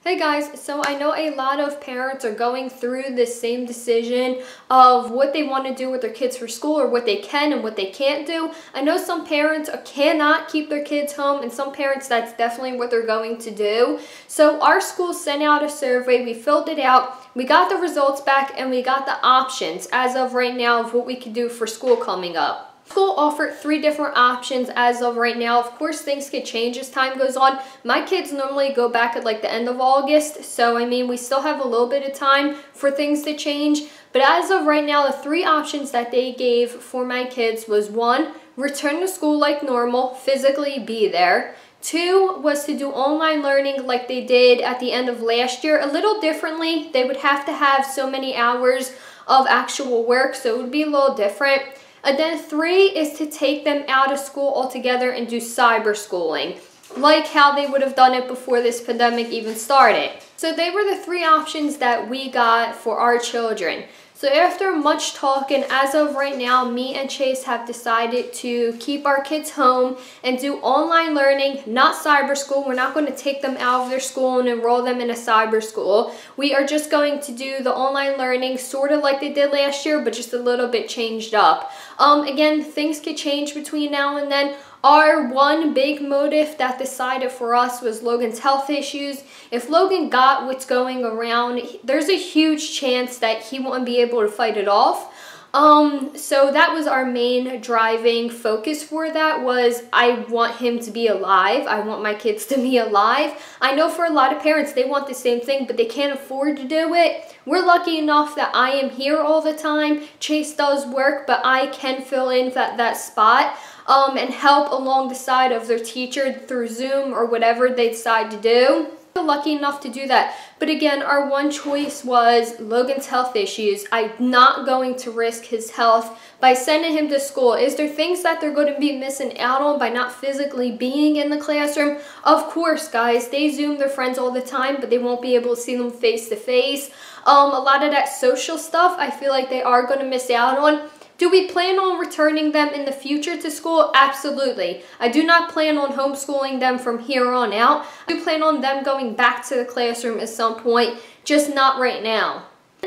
Hey guys, so I know a lot of parents are going through this same decision of what they want to do with their kids for school, or what they can and what they can't do. I know some parents cannot keep their kids home, and some parents that's definitely what they're going to do. So our school sent out a survey, we filled it out, we got the results back, and we got the options as of right now of what we could do for school coming up. School offered 3 different options as of right now. Of course, things could change as time goes on. My kids normally go back at like the end of August, so I mean, we still have a little bit of time for things to change. But as of right now, the 3 options that they gave for my kids was 1, return to school like normal, physically be there. 2 was to do online learning like they did at the end of last year, a little differently. They would have to have so many hours of actual work, so it would be a little different. And then 3 is to take them out of school altogether and do cyber schooling, like how they would have done it before this pandemic even started. So they were the 3 options that we got for our children. So after much talking, as of right now, me and Chase have decided to keep our kids home and do online learning, not cyber school. We're not going to take them out of their school and enroll them in a cyber school. We are just going to do the online learning sort of like they did last year, but just a little bit changed up. Again, things could change between now and then. Our one big motive that decided for us was Logan's health issues. If Logan got what's going around, there's a huge chance that he won't be able to fight it off. So that was our main driving focus for that, was I want him to be alive. I want my kids to be alive. I know for a lot of parents, they want the same thing, but they can't afford to do it. We're lucky enough that I am here all the time. Chase does work, but I can fill in that spot. And help along the side of their teacher through Zoom or whatever they decide to do. We're lucky enough to do that. But again, our one choice was Logan's health issues. I'm not going to risk his health by sending him to school. Is there things that they're going to be missing out on by not physically being in the classroom? Of course, guys. They Zoom their friends all the time, but they won't be able to see them face to face. A lot of that social stuff, I feel like they are going to miss out on. Do we plan on returning them in the future to school? Absolutely. I do not plan on homeschooling them from here on out. I do plan on them going back to the classroom at some point, just not right now.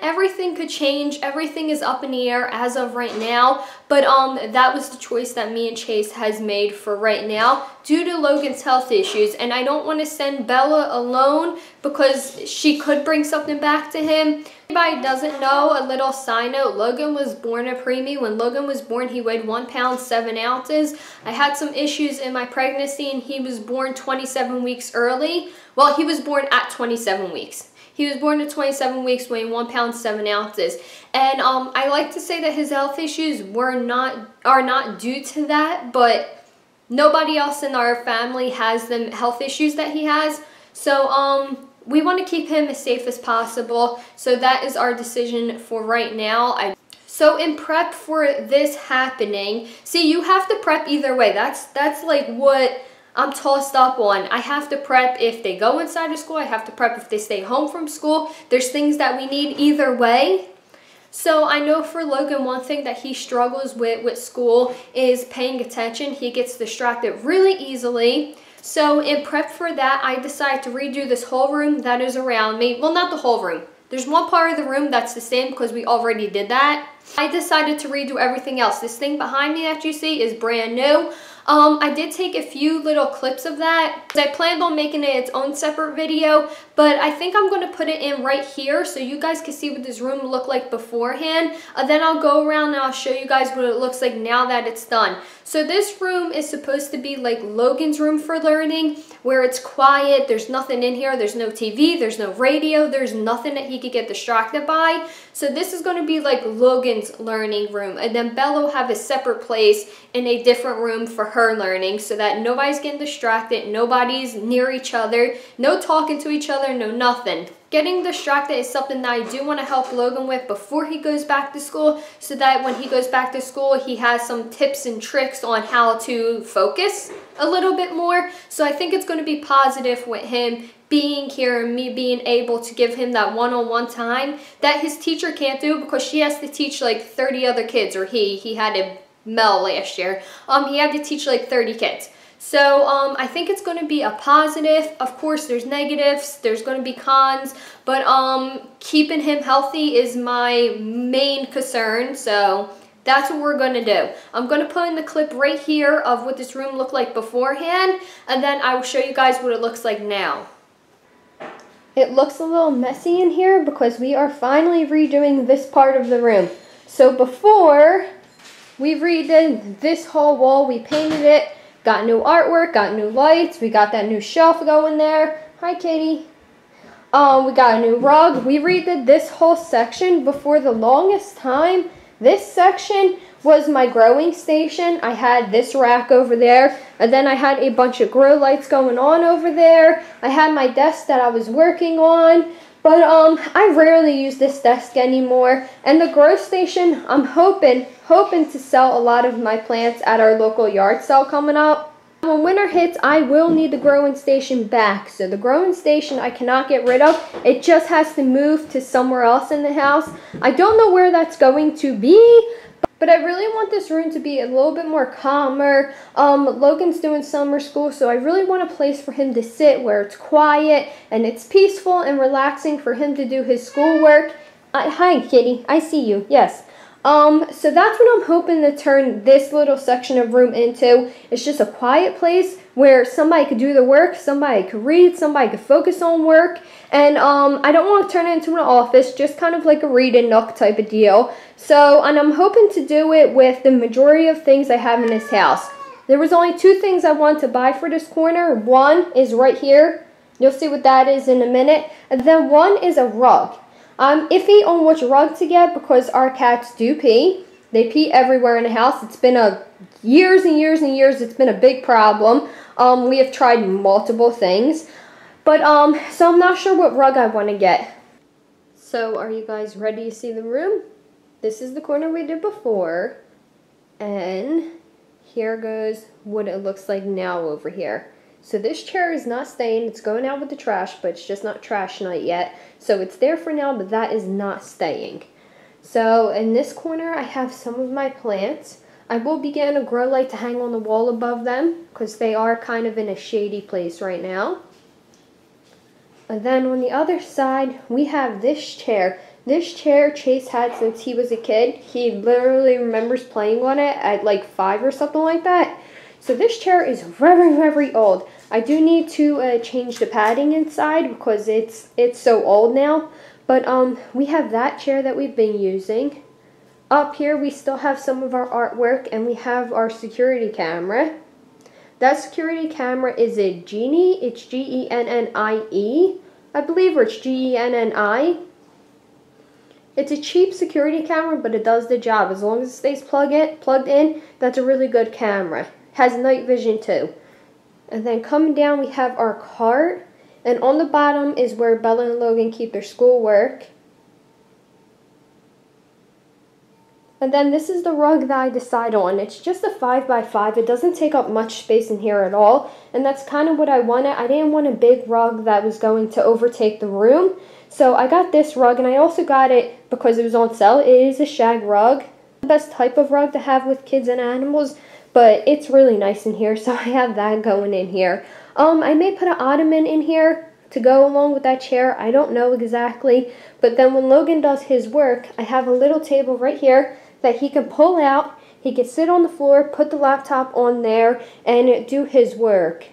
Everything could change. Everything is up in the air as of right now, but that was the choice that me and Chase has made for right now due to Logan's health issues. And I don't want to send Bella alone because she could bring something back to him. If anybody doesn't know, a little side note, Logan was born a preemie. When Logan was born, he weighed 1 pound 7 ounces. I had some issues in my pregnancy, and he was born 27 weeks early. Well, he was born at 27 weeks. He was born at 27 weeks, weighing 1 pound 7 ounces. And I like to say that his health issues are not due to that, but nobody else in our family has the health issues that he has. So we want to keep him as safe as possible. So that is our decision for right now. So in prep for this happening, see, you have to prep either way. That's like what I'm tossed up on. I have to prep if they go inside of school. I have to prep if they stay home from school. There's things that we need either way. So I know for Logan, one thing that he struggles with school is paying attention. He gets distracted really easily. So in prep for that, I decided to redo this whole room that is around me. Well, not the whole room. There's one part of the room that's the same because we already did that. I decided to redo everything else. This thing behind me that you see is brand new. I did take a few little clips of that. I planned on making it its own separate video, but I think I'm going to put it in right here so you guys can see what this room looked like beforehand. Then I'll go around and I'll show you guys what it looks like now that it's done. So this room is supposed to be like Logan's room for learning, where it's quiet, there's nothing in here, there's no TV, there's no radio, there's nothing that he could get distracted by. So this is going to be like Logan's learning room, and then Bella will have a separate place in a different room for her learning so that nobody's getting distracted, nobody's near each other, no talking to each other, no nothing. Getting distracted is something that I do want to help Logan with before he goes back to school, so that when he goes back to school, he has some tips and tricks on how to focus a little bit more. So I think it's going to be positive with him being here and me being able to give him that one-on-one time that his teacher can't do because she has to teach like 30 other kids, or he had a Mel last year. He had to teach like 30 kids. So I think it's going to be a positive. Of course, there's negatives, there's going to be cons, but keeping him healthy is my main concern. So that's what we're going to do. I'm going to put in the clip right here of what this room looked like beforehand, and then I will show you guys what it looks like now. It looks a little messy in here because we are finally redoing this part of the room. So before, we redid this whole wall, we painted it, got new artwork, got new lights, we got that new shelf going there. Hi, Katie. We got a new rug. We redid this whole section. Before the longest time, this section was my growing station. I had this rack over there, and then I had a bunch of grow lights going on over there. I had my desk that I was working on, but I rarely use this desk anymore. And the grow station, I'm hoping to sell a lot of my plants at our local yard sale coming up. When winter hits, I will need the growing station back. So the growing station I cannot get rid of. It just has to move to somewhere else in the house. I don't know where that's going to be, but I really want this room to be a little bit more calmer. Logan's doing summer school, so I really want a place for him to sit where it's quiet and it's peaceful and relaxing for him to do his schoolwork. Hi, Kitty. I see you. Yes. So that's what I'm hoping to turn this little section of room into. It's just a quiet place where somebody could do the work, somebody could read, somebody could focus on work. And I don't want to turn it into an office, just kind of like a reading nook type of deal. So, and I'm hoping to do it with the majority of things I have in this house. There was only 2 things I wanted to buy for this corner. One is right here. You'll see what that is in a minute. And then one is a rug. I'm iffy on which rug to get because our cats do pee. They pee everywhere in the house. It's been years and years and years. It's been a big problem. We have tried multiple things. But, so I'm not sure what rug I want to get. So, are you guys ready to see the room? This is the corner we did before. And here goes what it looks like now over here. So this chair is not staying. It's going out with the trash, but it's just not trash night yet. So it's there for now, but that is not staying. So in this corner, I have some of my plants. I will be getting a grow light to hang on the wall above them because they are kind of in a shady place right now. And then on the other side, we have this chair. This chair Chase had since he was a kid. He literally remembers playing on it at like 5 or something like that. So this chair is very, very old. I do need to change the padding inside because it's so old now. But we have that chair that we've been using. Up here we still have some of our artwork and we have our security camera. That security camera is a Genie. It's G-E-N-N-I-E. I believe, or it's G-E-N-N-I. It's a cheap security camera, but it does the job. As long as it stays plugged in, that's a really good camera. Has night vision too. And then coming down we have our cart, and on the bottom is where Bella and Logan keep their schoolwork. And then this is the rug that I decide on. It's just a 5x5. It doesn't take up much space in here at all, and that's kind of what I wanted. I didn't want a big rug that was going to overtake the room. So I got this rug, and I also got it because it was on sale. It is a shag rug. The best type of rug to have with kids and animals. But it's really nice in here, so I have that going in here. I may put an ottoman in here to go along with that chair. I don't know exactly. But then when Logan does his work, I have a little table right here that he can pull out. He can sit on the floor, put the laptop on there, and do his work.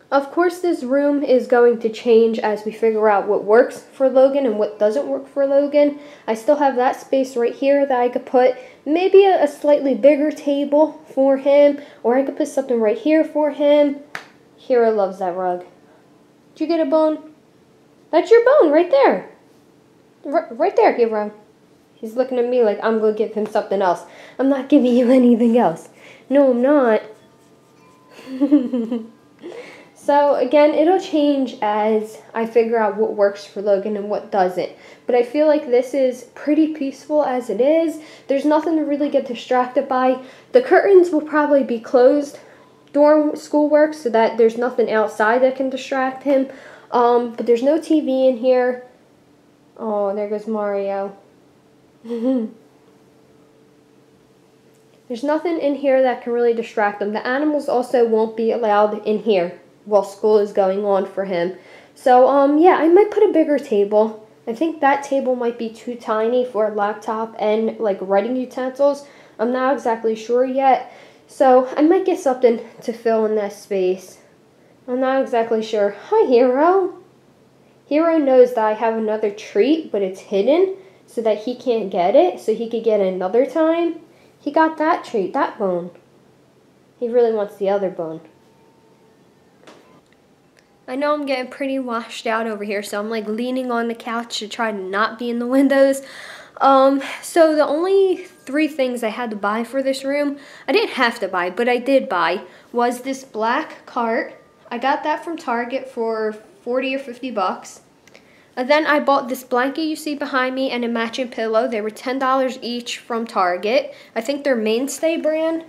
Of course, this room is going to change as we figure out what works for Logan and what doesn't work for Logan. I still have that space right here that I could put maybe a slightly bigger table for him, or I could put something right here for him. Hero loves that rug. Did you get a bone? That's your bone right there. Right there, Hero. He's looking at me like I'm going to give him something else. I'm not giving you anything else. No, I'm not. So again, it'll change as I figure out what works for Logan and what doesn't. But I feel like this is pretty peaceful as it is. There's nothing to really get distracted by. The curtains will probably be closed during schoolwork so that there's nothing outside that can distract him. But there's no TV in here. Oh, there goes Mario. There's nothing in here that can really distract him. The animals also won't be allowed in here while school is going on for him. So, yeah, I might put a bigger table. I think that table might be too tiny for a laptop and, like, writing utensils. I'm not exactly sure yet. So, I might get something to fill in that space. I'm not exactly sure. Hi, Hero. Hero knows that I have another treat, but it's hidden so that he can't get it, so he could get it another time. He got that treat, that bone. He really wants the other bone. I know I'm getting pretty washed out over here, so I'm like leaning on the couch to try to not be in the windows. So the only 3 things I had to buy for this room, I didn't have to buy, but I did buy, was this black cart. I got that from Target for 40 or 50 bucks. And then I bought this blanket you see behind me and a matching pillow. They were $10 each from Target. I think they're Mainstay brand.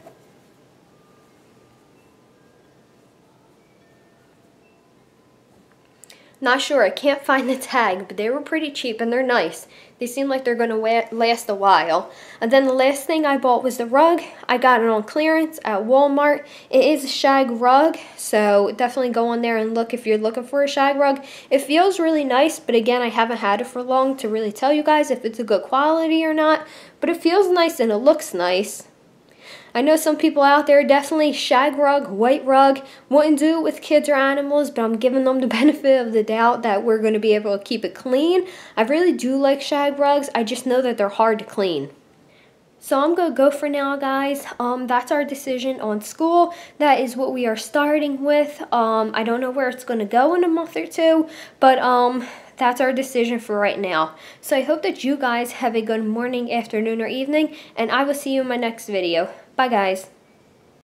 Not sure, I can't find the tag, but they were pretty cheap and they're nice. They seem like they're going to last a while. And then the last thing I bought was the rug. I got it on clearance at Walmart. It is a shag rug, so definitely go on there and look if you're looking for a shag rug. It feels really nice, but again, I haven't had it for long to really tell you guys if it's a good quality or not. But it feels nice and it looks nice. I know some people out there definitely shag rug, white rug, wouldn't do it with kids or animals, but I'm giving them the benefit of the doubt that we're going to be able to keep it clean. I really do like shag rugs, I just know that they're hard to clean. So I'm going to go for now, guys. That's our decision on school. That is what we are starting with. I don't know where it's going to go in a month or two, but that's our decision for right now. So I hope that you guys have a good morning, afternoon, or evening, and I will see you in my next video. Bye, guys.